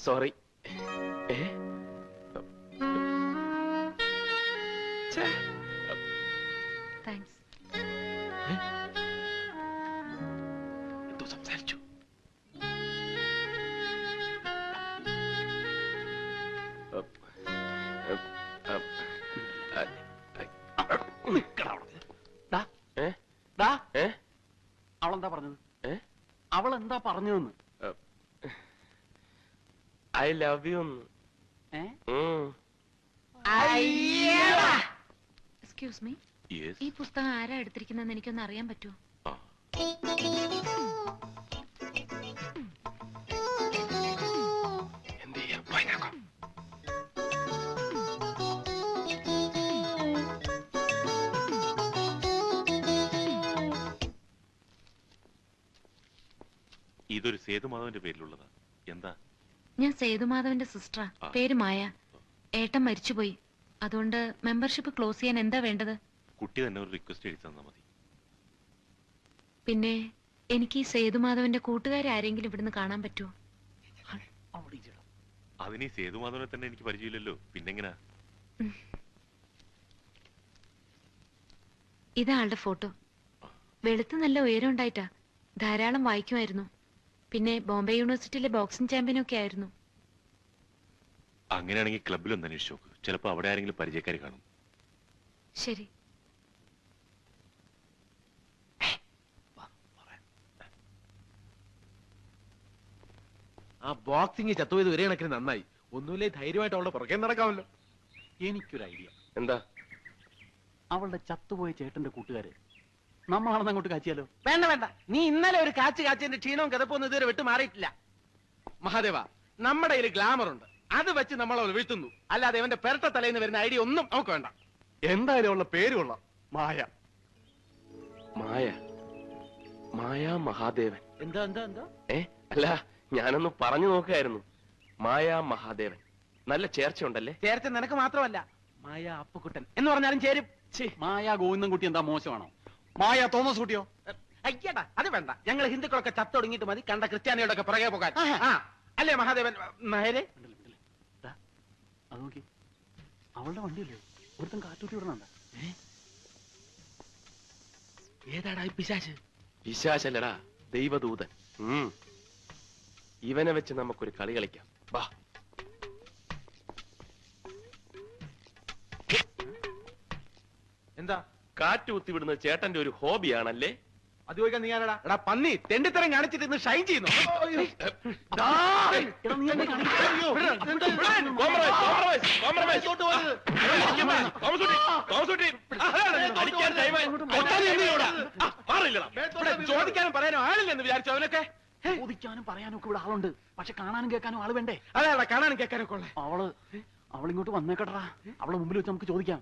Sorry. Thanks. എന്തോ സംസാരിച്ചു. അവളെന്താ പറഞ്ഞത്? അവളെന്താ പറഞ്ഞതെന്ന്? I love you. Excuse me, ഈ പുസ്തകം ആരാ എടുത്തിരിക്കുന്നതെന്ന് എനിക്കൊന്ന് അറിയാൻ പറ്റുമോ? എന്ത് ചെയ്യാം? പോയി നോക്കാം. ഇതൊരു സേതുമാധവന്റെ പേരിലുള്ളതാ. എന്താ? ഞാൻ സേതുമാധവന്റെ സിസ്റ്ററാ. പേര് മായ. ഏട്ടൻ മരിച്ചുപോയി. അതുകൊണ്ട് മെമ്പർഷിപ്പ് ക്ലോസ് ചെയ്യാൻ എന്താ വേണ്ടത്? കുട്ടി തന്നെ ഒരു റിക്വസ്റ്റ് എഴുതി തന്നാ മതി. പിന്നെ എനിക്ക് ഈ സേതുമാധവന്റെ കൂട്ടുകാരെ ആരെങ്കിലും ഇവിടുന്ന് കാണാൻ പറ്റുമോ? അതിന് ഈ സേതുമാധവനെ തന്നെ എനിക്ക് പരിചയമില്ലല്ലോ, പിന്നെങ്ങനാ? ഇതാളുടെ ഫോട്ടോ. വെളുത്ത് നല്ല ഉയരം ഉണ്ടായിട്ടാ. ധാരാളം വായിക്കുമായിരുന്നു. പിന്നെ ബോംബെ യൂണിവേഴ്സിറ്റിയിലെ ബോക്സിംഗ് ചാമ്പ്യനൊക്കെ ആയിരുന്നു. അങ്ങനെയാണെങ്കിൽ ക്ലബിലൊന്ന് അന്വേഷിച്ചു നോക്ക്. ചിലപ്പോ അവിടെ ആരെങ്കിലും പരിചയക്കാർ കാണും. ശരി. ആ ബോക്സിംഗ് ചത്തുപോയത് ഒരേ കണക്കിന് നന്നായി. ഒന്നുമില്ലേ, ധൈര്യമായിട്ട് അവളുടെ പുറകെ നടക്കാമല്ലോ. എനിക്കൊരു ഐഡിയ. എന്താ? അവളുടെ ചത്തുപോയ ചേട്ടന്റെ കൂട്ടുകാര് നമ്മളാണെന്ന് അങ്ങോട്ട് കാച്ചിയാലോ? വേണ്ട വേണ്ട, നീ ഇന്നലെ ഒരു കാച്ചതിന്റെ ക്ഷീണവും കിതപ്പൊന്നും ഇതുവരെ വിട്ടു മാറിയിട്ടില്ല. മഹാദേവ, നമ്മുടെ കയ്യിൽ ഗ്ലാമർ ഉണ്ട്. അത് വെച്ച് നമ്മൾ അവൾ വീഴ്ത്തുന്നു. അല്ലാതെ അവന്റെ പെരട്ട തലേന്ന് വരുന്ന ഐഡിയ ഒന്നും നമുക്ക് വേണ്ട. എന്തായാലും അവളുടെ പേര് കൊള്ളാം, മായ. മായ? മായ മഹാദേവൻ? എന്താ എന്താ എന്താ? അല്ല, ഞാനൊന്ന് പറഞ്ഞു നോക്കായിരുന്നു. മായ മഹാദേവൻ നല്ല ചേർച്ചയുണ്ടല്ലേ? ചേർച്ച നിനക്ക് മാത്രമല്ല, മായ അപ്പുക്കുട്ടൻ എന്ന് പറഞ്ഞാലും ചേരും. മായ ഗോവിന്ദൻകുട്ടി എന്താ മോശമാണോ? മായ തോമസ് കുട്ടിയോ? അയ്യടാ, അത് വേണ്ട. ഞങ്ങൾ ഹിന്ദുക്കളൊക്കെ ചത്തൊടുങ്ങിയിട്ട് മതി കണ്ട ക്രിസ്ത്യാനികളുടെ ഒക്കെ പുറകെ പോകാൻ. അല്ലേ മഹാദേവൻ നായരെ? അത് നോക്കി, അവളുടെ വണ്ടിയല്ലേ ഒരുത്തൻ കാറ്റൂട്ടി വിടണുണ്ട്. ഏതാടാ പിശാച്? പിശാചല്ലടാ, ദൈവദൂതൻ. ഇവനെ വെച്ച് നമുക്കൊരു കളി കളിക്കാം. വാ. എന്താ? കാറ്റ് കുത്തിവിടുന്നത് ചേട്ടന്റെ ഒരു ഹോബിയാണല്ലേ? അത് ചോദിക്കാൻ നീ ആരടാ? എടാ പന്നി, തെണ്ടിത്തരം കാണിച്ചിട്ട് ഇന്ന് ഷൈൻ ചെയ്യുന്നു. ചോദിക്കാനും പറയാനും ആളില്ലെന്ന് വിചാരിച്ചു അവനൊക്കെ? ചോദിക്കാനും പറയാനും ഒക്കെ ഇവിടെ ആളുണ്ട്. പക്ഷെ കാണാനും കേൾക്കാനും ആള് വേണ്ടേ? അതാ കാണാനും കേൾക്കാനൊക്കെ ഉള്ളേ. അവളിങ്ങോട്ട് വന്നേക്കട്ടാ. അവളെ മുമ്പിൽ വെച്ച് നമുക്ക് ചോദിക്കാം.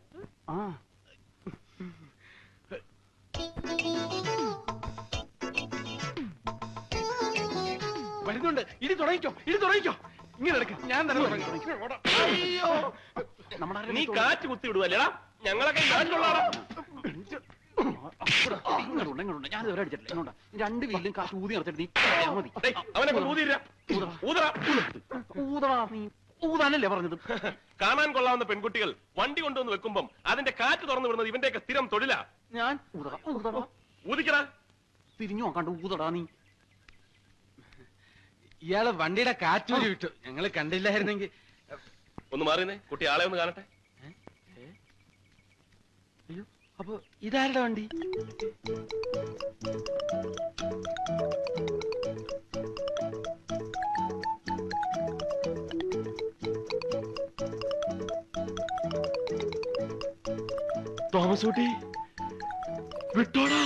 വരുന്നുണ്ട്. ഇടി തുടങ്ങിക്കോ, ഇടി തുടങ്ങിക്കോ. ഇങ്ങനെ എടുക്ക, ഞാൻ തന്നെ തുടങ്ങി. നീ കാറ്റ് കുത്തി വിടുവല്ലേടാ? ഞങ്ങളൊക്കെ ഞാൻ ഇതുവരെ അടിച്ചിട്ടില്ല. രണ്ട് വീട്ടിലും കാറ്റ് ഊതി നടത്തിട്ട് നീ മതി. ഊതാനല്ലേ പറഞ്ഞത്? കാണാൻ കൊള്ളാവുന്ന പെൺകുട്ടികൾ വണ്ടി കൊണ്ടുവന്ന് വെക്കുമ്പം അതിന്റെ കാറ്റ് തുറന്നു വിടുന്നത് ഇവന്റെയൊക്കെ സ്ഥിരം തൊഴിലാ. ഞാൻ ഊതിക്കടാ. തിരിഞ്ഞു നോക്കാണ്ട് ഊതടാ നീ. ഇയാള് വണ്ടിയുടെ കാറ്റൂരി വിട്ടു. ഞങ്ങള് കണ്ടില്ലായിരുന്നെങ്കിൽ. ഒന്ന് മാറിയുന്നേ, കുട്ടി ആളെ ഒന്ന് കാണട്ടെ. അയ്യോ, അപ്പൊ ഇതാരുടെ വണ്ടി? തോമസ് കുട്ടി വിട്ടോടാ.